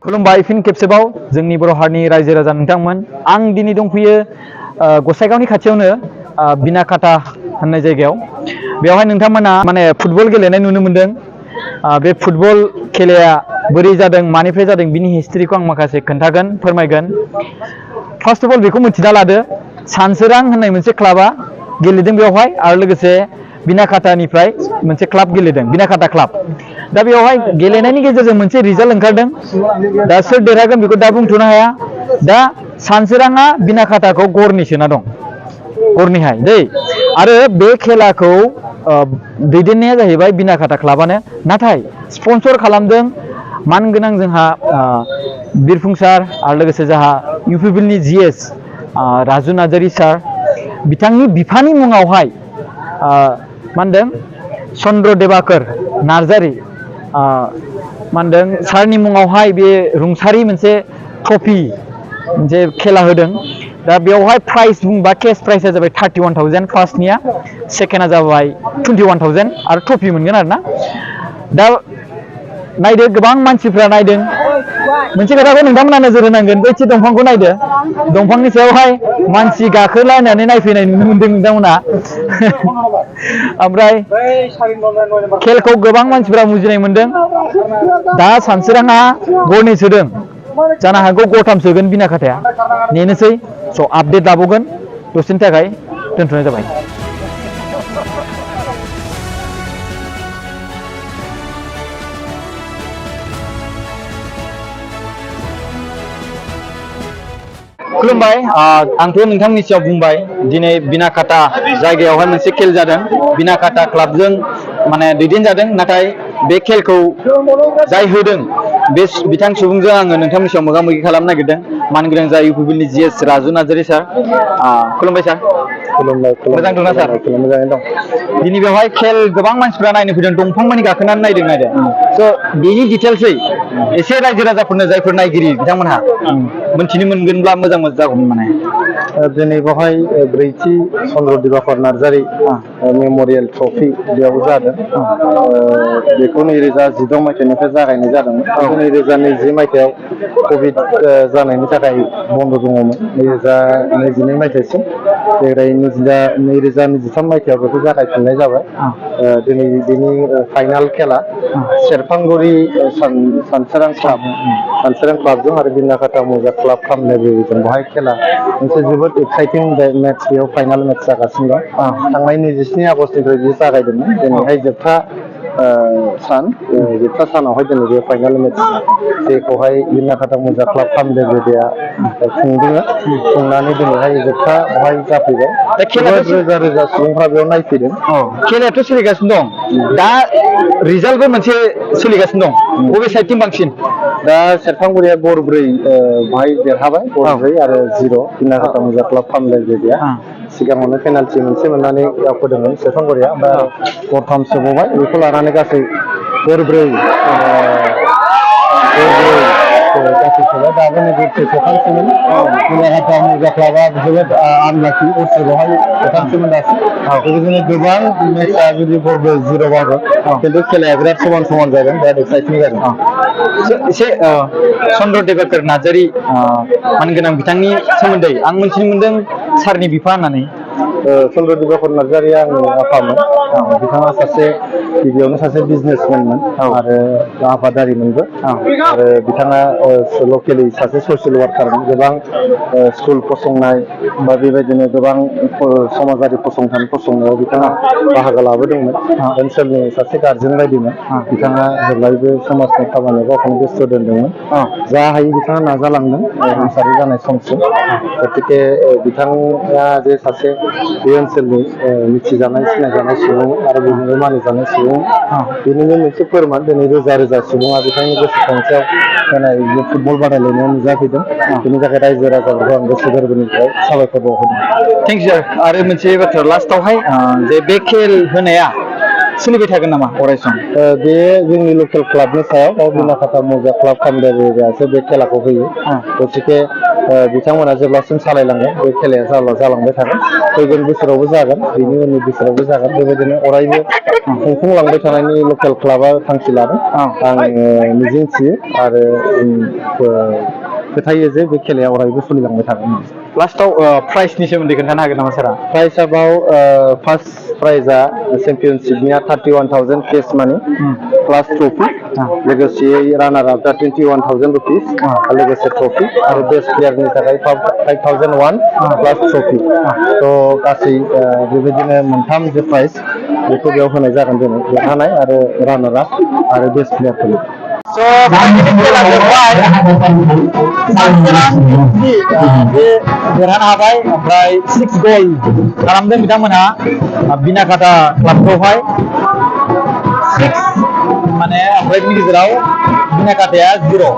खुलुमबाय फिन खेबसेबाव जोंनि बर' हारिनि रायजो राजा नोंथांमोन आं दिनै दंफैयो गसाइगावनि खाथियावनो बिनाकाटा होननाय जायगायाव बेवहाय नोंथांमोना माने फुटबल गेलेनाय नुनो मोनदों बे फुटबल खेलाया बोरै जादों मानिफ्राय जादों बिनि हिस्ट्रिखौ आं माखासे खोन्थागोन फोरमायगोन फार्स्ट अफ अल बेखौ मिथिना लादो सानसोरां होननाय मोनसे क्लाबा गेलेदों बेवहाय आरो लोगोसे बिनाकाटानिफ्राय मोनसे क्लाब गेलेदों बिनाकाटा क्लाब दा बेवहाय गेलेनायनि गेजेरजों मोनसे रिजाल्ट ओंखारदों दा सोर देरहागोन बेखौ दा बुंथ'नो हाया दा सानसोराङा बिनाकाटाखौ गरनै सोना दं गरनैहाय दै आरो बे खेलाखौ दैदेननाया जाहैबाय बिनाकाटा क्लाबानो नाथाय स्पन्सर खालामदों मानगोनां जोंहा बिरफुं सार आरो लोगोसे जोंहा इउपिपिएलनि जिएस राजु नार्जारी सार बिथांनि बिफानि मुङावहाय मा होनदों चन्द्र देवाखर नार्जारी मा होनदों सारनि मुङावहाय बे रुंसारि मोनसे ट्रफि मोनसे खेला होदों दा बेवहाय प्राइज बुंबा केस प्राइजआ जाबाय 31,000 फार्स्टनिया सेकेन्डआ जाबाय 21,000 आरो ट्रफि मोनगोन आरोना दा नायदो गोबां मानसिफ्रा नायदों मोनसे खोथाखौ नोंथांमोना नोजोर होनांगोन बैथि दंफांखौ नायदो दंफांनि सायावहाय मानसि गाखोलायनानै नायफैनाय नुनो मोनदों नोंथांमोना ओमफ्राय खेलखौ गोबां मानसिफ्रा मुजिनाय मोनदों दा सानसोराङा गरनै सोदों जानो हागौ गरथाम सोगोन बिनाकाटाया नेनोसै स' आपडेट लाबावगोन दसेनि थाखाय दोनथ'नाय जाबाय खुलुमबाय आंथ' नोंथांनि सिगाङाव बुंबाय दिनै बिनाकाटा जायगायावहाय मोनसे खेल जादों बिनाकाटा क्लाबजों माने दैदेनजादों नाथाय बे खेलखौ जाय होदों बे बिथां सुबुंजों आङो नोंथांनि सिगाङाव मोगा मोगि खालामनो नागिरदों मानगोनां जा इउपिपिएलनि जिएस राजु नार्जारी सार खुलुमबाय सार मोजां दंना सार मोजाङै दं दिनै बेवहाय खेल गोबां मानसिफ्रा नायनो फैदों दंफां मानि गाखोनानै नायदों स' बेनि डिटेल्सै एसे रायजो राजाफोरनो जायफोर नायगिरि बिथांमोनहा मोनथिनो मोनगोनब्ला मोजां जागौमोन माने दिनै बेवहाय ब्रैथि चन्द्र देवाखर नार्जारी मेम'रियेल ट्रफि बेयाव जादों बेखौ 2016 मायथाइनिफ्राय जागायनाय जादोंमोन 2020 मायथाइयाव कभिड जानायनि थाखाय बन्द' दङमोन 2022 मायथाइसिम देग्लाय 2023 मायथाइयाव बेखौ जागायफिननाय जाबाय दिनै बेनि फाइनाल खेला सेरफांगुरि सानसोरां क्लाबजों आरो बिनाकाटा मजा क्लाब खालामनाय बेजों बेवहाय खेला मोनसे जोबोद एक्साइटिं मेट्च बेयाव फाइनाल मेट्च जागासिनो दं थांनाय 27 आगस्टनिफ्राय बियो जागायदोंमोन दिनैहाय जोबथा सानावहाय दिनै बे फाइनाल मेट्च बेखौहाय बिनाकाटा मजा क्लाब खालामदों बेदिया खुंनानै दिनैहाय जोबथा बेवहाय जाफैबाय दा खेलायाथ' रोजा रोजा सुबुंफ्रा बेयाव नायफैदों खेलायाथ' सोलिगासिनो दं दा रिजाल्टबो मोनसे सोलिगासिनो दं बबे साइडथिं बांसिन दा सेरफांगुरिया गरब्रै बेवहाय देरहाबाय गरब्रै आरो 0 बिनाकाटा मजा क्लाब खालामदों बेदिया सिगाङावनो पेनाल्टि मोनसे मोननानै दावखोदोंमोन सेरफांगुरिया ओमफ्राय गरथाम सोबावबाय बेखौ लानानै गासै गरब्रै गासै सोबाय दाबो नैबे खेबथामसोमोन बिनाकाटा मजा क्लाबा जोबोद आनलाखि बेवहाय खेबथामसोमोन दासो बेबायदिनो गोबां मेचआ जुदि गरब्रै 0 बाबो खिन्थु खेलाया बिराद समान जादों बिराद एक्साइटिं जादों एसे चन्द्र देवाखर नार्जारी मानगोनां बिथांनि सोमोन्दै आं मोनथिनो मोनदों सारनि बिफा होननानै चन्द्र देवाखर नार्जारीया आंनि आफामोन बिथाङा गिबियावनो सासे बिजनेसमेनमोन आरो आबादारिमोनबो आरो बिथाङा लकेलि सासे ससियेल वार्कारमोन गोबां स्कुल फसंनाय बा बेबायदिनो गोबां समाजारि फसंथान फसंनायाव बिथाङा बाहागो लाबोदोंमोन ओनसोलनि सासे गारजेन बायदिमोन बिथाङा जेब्लायबो समाजनि खामानियाव गावखौनो बेस्थ' दोनदोंमोन जा हायो बिथाङा नाजालांदों रुंसारि जानाय समसिम गतिके बिथाङा जे सासे बे ओनसोलनि मिथिजानाय सिनायजानाय सुबुं आरो बयजोंबो मानिजानाय सुबुं बेनिनो मोनसे फोरमान दिनै रोजा रोजा सुबुङा बिथांनि गोसोखांथियाव होनाय फुटबल बादायलायनायाव नुजाफैदों बेनि थाखाय रायजो राजाफोरखौ आं गोसो गोरबोनिफ्राय साबायखर बावहरदों थेंक इउ सार आरो मोनसे बाथ्रा लास्टावहाय जे बे खेल होनाया सोलिबाय थागोन नामा अरायसम? बे जोंनि लकेल क्लाबनि सायाव बिनाकाटा मौजा क्लाब कामदारियासो बे खेलाखौ होयो गतिके बिथांमोना जेब्लासिम सालायलांगोन बे खेलाया जालांबाय थागोन फैगोन बोसोरावबो जागोन बेनि उननि बोसोरावबो जागोन बेबायदिनो अरायबो खुंफुंलांबाय थानायनि लकेल क्लाबा थांखि लादों आं मिजिंथियो आरो फोथायो जे बे खेलाया अरायबो सोलिलांबाय थागोन। लास्टआव प्राइजनि सोमोन्दै खोन्थानो हागोन नामा सारा? प्राइजआव फार्स्ट प्राइजआ चेम्पियनशिपनिया 31,000 केस मानि प्लास ट्रफि लोगोसेयै रानार आपआ 21,000 रुपिस लोगोसे ट्रफि आरो बेस्ट प्लेयारनि थाखाय 5,001 प्लास ट्रफि थ' गासै बेबायदिनो मोनथाम जे प्राइज बेखौ बेयाव होनाय जागोन दिनै देरहानाय आरो रानार आप आरो बेस्ट प्लेयारफोरनि। देरहानो हाबाय ओमफ्राय 6 गल खालामदों बिथांमोनहा बिनाकाटा क्लाबखौहाय 6 माने ओमफ्राय बिनि गेजेराव बिनाकाटाया 0